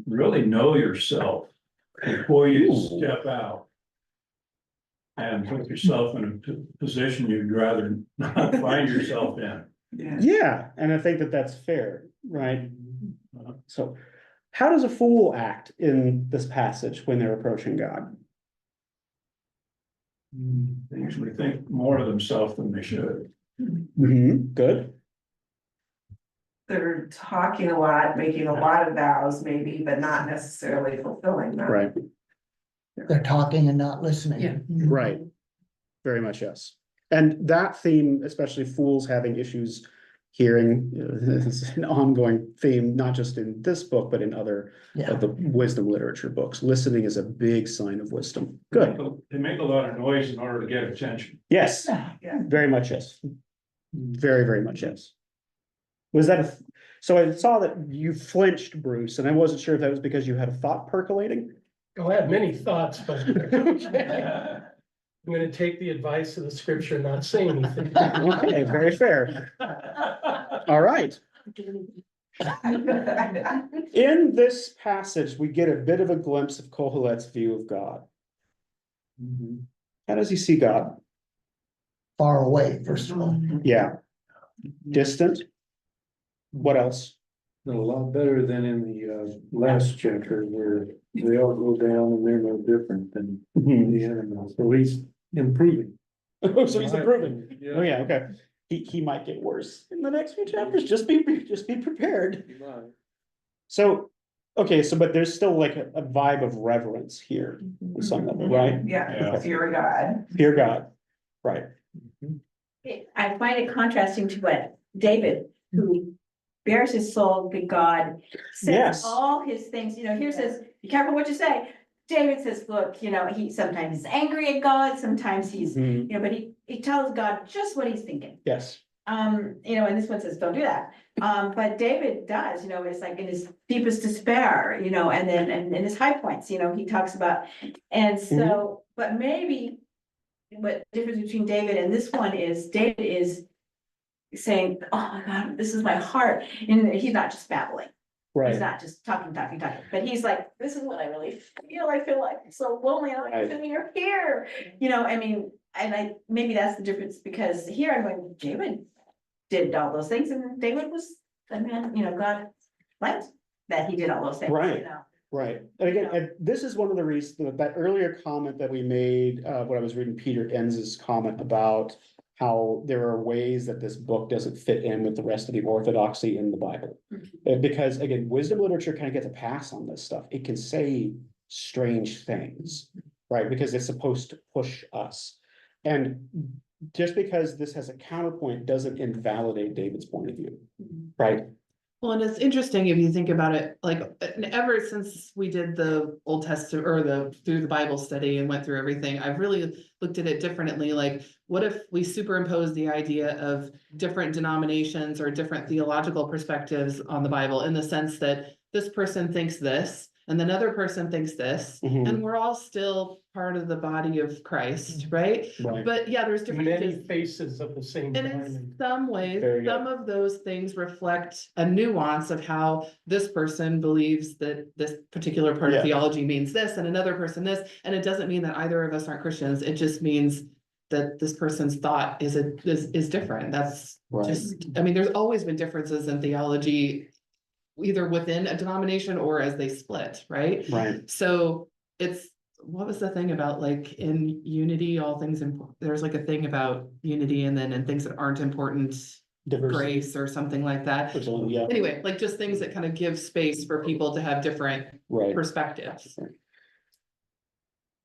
really know yourself before you step out. And put yourself in a position you'd rather not find yourself in. Yeah, and I think that that's fair, right? So how does a fool act in this passage when they're approaching God? They usually think more of themselves than they should. Good. They're talking a lot, making a lot of vows maybe, but not necessarily fulfilling them. Right, They're talking and not listening. Yeah. right. Very much, yes. And that theme, especially fools having issues hearing, is an ongoing theme, not just in this book, but in other of the wisdom literature books. Listening is a big sign of wisdom. Good. They make a lot of noise in order to get attention. Yes, Yeah. very much, yes. Very, very much, yes. Was that so I saw that you flinched, Bruce, and I wasn't sure if that was because you had a thought percolating? Oh, I have many thoughts, but I'm gonna take the advice of the scripture and not say anything. Okay, very fair. All right. In this passage, we get a bit of a glimpse of Kohelet's view of God. How does he see God? Far away, first of all. Yeah. Distant? What else? A lot better than in the last chapter where they all go down and they're no different than the animals, at least improving. Oh, so he's improving. Yeah. Oh, yeah, okay. He might get worse in the next few chapters. Just be prepared. So, okay, so but there's still like a vibe of reverence here on some level, right? Yeah, Okay. fear of God. Fear God, right? I find it contrasting to what David, who bears his soul to God, Yes. says all his things, here says, be careful what you say. David says, look, he sometimes is angry at God, sometimes he's, Mhm. but he tells God just what he's thinking. Yes, And this one says, don't do that. But David does, it's like in his deepest despair, and then, and in his high points, he talks about, and so, but maybe what the difference between David and this one is, David is saying, oh my God, this is my heart, and he's not just babbling. He's right, not just talking, but he's like, this is what I really feel. I feel like I'm so lonely. I'm like, you're here, and maybe that's the difference, because here I'm going, David did all those things, and David was the man, God liked that he did all those things, Right. Right, and again, Yeah. and this is one of the reasons that earlier comment that we made, when I was reading Peter Enz's comment about how there are ways that this book doesn't fit in with the rest of the orthodoxy in the Bible. Because again, wisdom literature kind of gets a pass on this stuff. It can say strange things, right? Because it's supposed to push us. And just because this has a counterpoint doesn't invalidate David's point of view, right? Well, and it's interesting if you think about it, like ever since we did the Old Testament or through the Bible study and went through everything, I've really looked at it differently. Like, what if we superimpose the idea of different denominations or different theological perspectives on the Bible, in the sense that this person thinks this and another person thinks this, and we're all still part of the body of Christ, right? Right. But yeah, there's different Many faces of the same and in diamond. some ways, Very good. some of those things reflect a nuance of how this person believes that this particular part Yeah. of theology means this, and another person this, and it doesn't mean that either of us aren't Christians, it just means that this person's thought is different. That's Right. just, I mean, there's always been differences in theology, either within a denomination or as they split, right? Right. So it's, what was the thing about, like, in unity, all things important, there's like a thing about unity and things that aren't important, Diversity. grace or something like that. Yeah, Anyway, like just things that kind of give space for people to have different right. perspectives.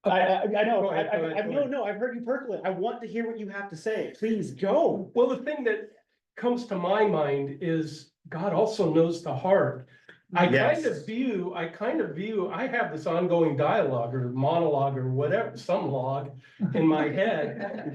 I know, Go ahead. no, I've heard you percolate. I want to hear what you have to say. Please go. Well, the thing that comes to my mind is God also knows the heart. I Yes. kind of view, I have this ongoing dialogue or monologue or whatever, some log in my head.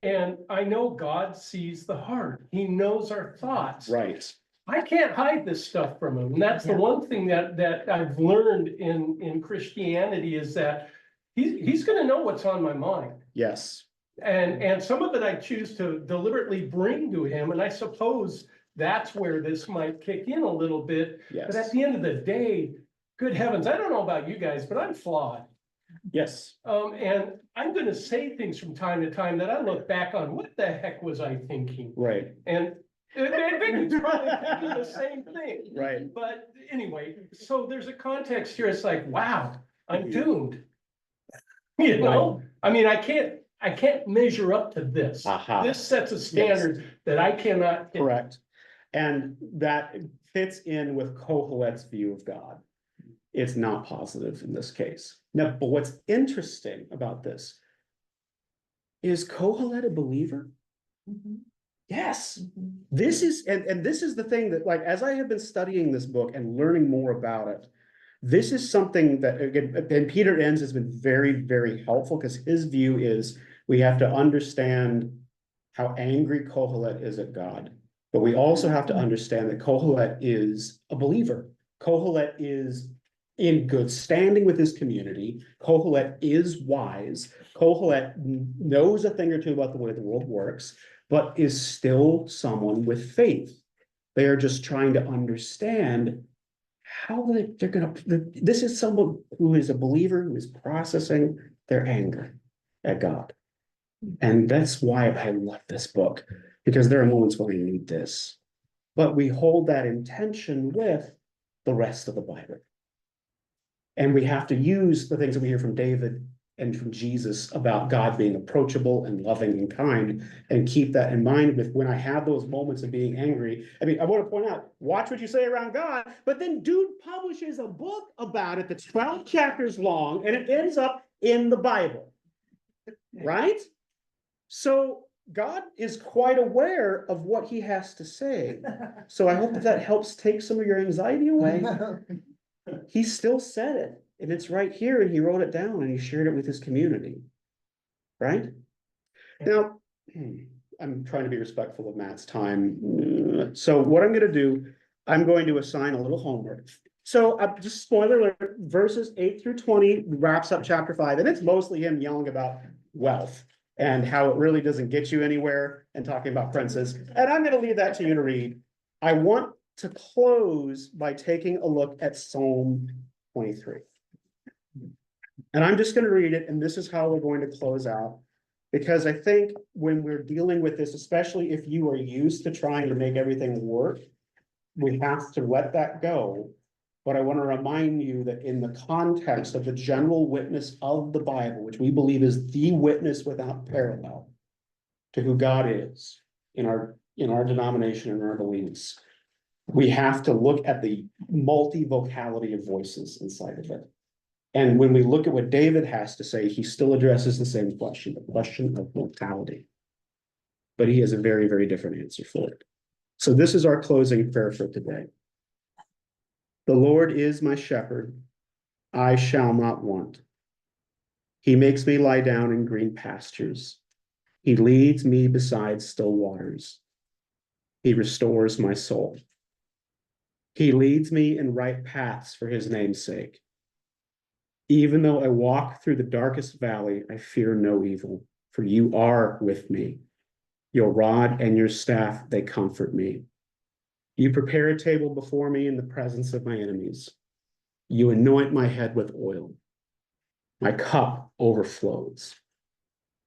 And I know God sees the heart. He knows our thoughts. Right. I can't hide this stuff from him. And that's the one thing that I've learned in Christianity, is that he's gonna know what's on my mind. Yes. And some of it I choose to deliberately bring to him, and I suppose that's where this might kick in a little bit. Yes. But at the end of the day, good heavens, I don't know about you guys, but I'm flawed. Yes. And I'm gonna say things from time to time that I look back on, what the heck was I thinking? Right. And Vicky's probably thinking the same thing. Right. But anyway, so there's a context here. It's like, wow, I'm doomed. You know, I mean, I can't measure up to this. Aha. This sets a standard that I cannot hit. Correct. And that fits in with Kohelet's view of God. It's not positive in this case. Now, but what's interesting about this is Kohelet a believer? Yes. This is, and this is the thing that, like, as I have been studying this book and learning more about it, this is something that, again, and Peter Enns has been very, very helpful, because his view is we have to understand how angry Kohelet is at God. But we also have to understand that Kohelet is a believer. Kohelet is in good standing with his community. Kohelet is wise. Kohelet knows a thing or two about the way the world works, but is still someone with faith. They are just trying to understand how they're gonna, this is someone who is a believer, who is processing their anger at God. And that's why I love this book, because there are moments when we need this. But we hold that intention with the rest of the Bible. And we have to use the things that we hear from David and from Jesus about God being approachable and loving and kind, and keep that in mind with when I have those moments of being angry. I mean, I want to point out, watch what you say around God, but then dude publishes a book about it that's 12 chapters long, and it ends up in the Bible, right? So God is quite aware of what he has to say. So I hope that helps take some of your anxiety away. He still said it, and it's right here, and he wrote it down, and he shared it with his community. Right? Now, I'm trying to be respectful of Matt's time. So what I'm gonna do, I'm going to assign a little homework. So just spoiler alert, verses 8 through 20 wraps up chapter 5, and it's mostly him yelling about wealth and how it really doesn't get you anywhere, and talking about princes. And I'm gonna leave that to you to read. I want to close by taking a look at Psalm 23. And I'm just going to read it, and this is how we're going to close out. Because I think when we're dealing with this, especially if you are used to trying to make everything work, we have to let that go. But I want to remind you that in the context of the general witness of the Bible, which we believe is the witness without parallel to who God is in our denomination and our beliefs, we have to look at the multi-vocality of voices inside of it. And when we look at what David has to say, he still addresses the same question, the question of mortality. But he has a very, very different answer for it. So this is our closing prayer for today. The Lord is my shepherd, I shall not want. He makes me lie down in green pastures. He leads me beside still waters. He restores my soul. He leads me in right paths for his name's sake. Even though I walk through the darkest valley, I fear no evil, for you are with me. Your rod and your staff, they comfort me. You prepare a table before me in the presence of my enemies. You anoint my head with oil. My cup overflows.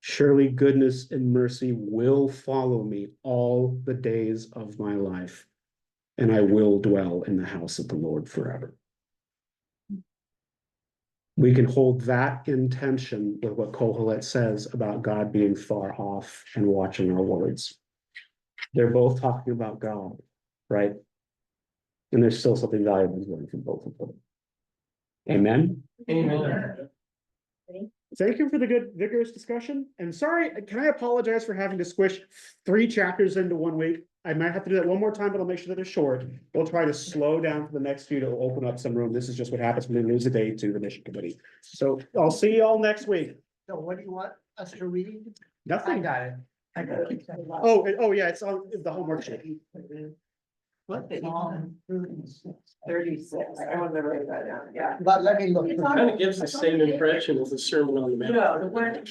Surely goodness and mercy will follow me all the days of my life, and I will dwell in the house of the Lord forever. We can hold that intention with what Kohelet says about God being far off and watching our words. They're both talking about God, right? And there's still something valuable to learn from both of them. Amen? Amen. Thank you for the good, vigorous discussion. And sorry, can I apologize for having to squish 3 chapters into 1 week? I might have to do that one more time, but I'll make sure that they're short. We'll try to slow down for the next few to open up some room. This is just what happens when we lose a day to the mission committee. So I'll see you all next week. So what do you want us to read? Nothing. got it. Oh, yeah, it's on the homework sheet. What the? 36, I want to write that down, yeah. But let me look. It kind of gives the same impression as the Sermon on the Mount. No, the one.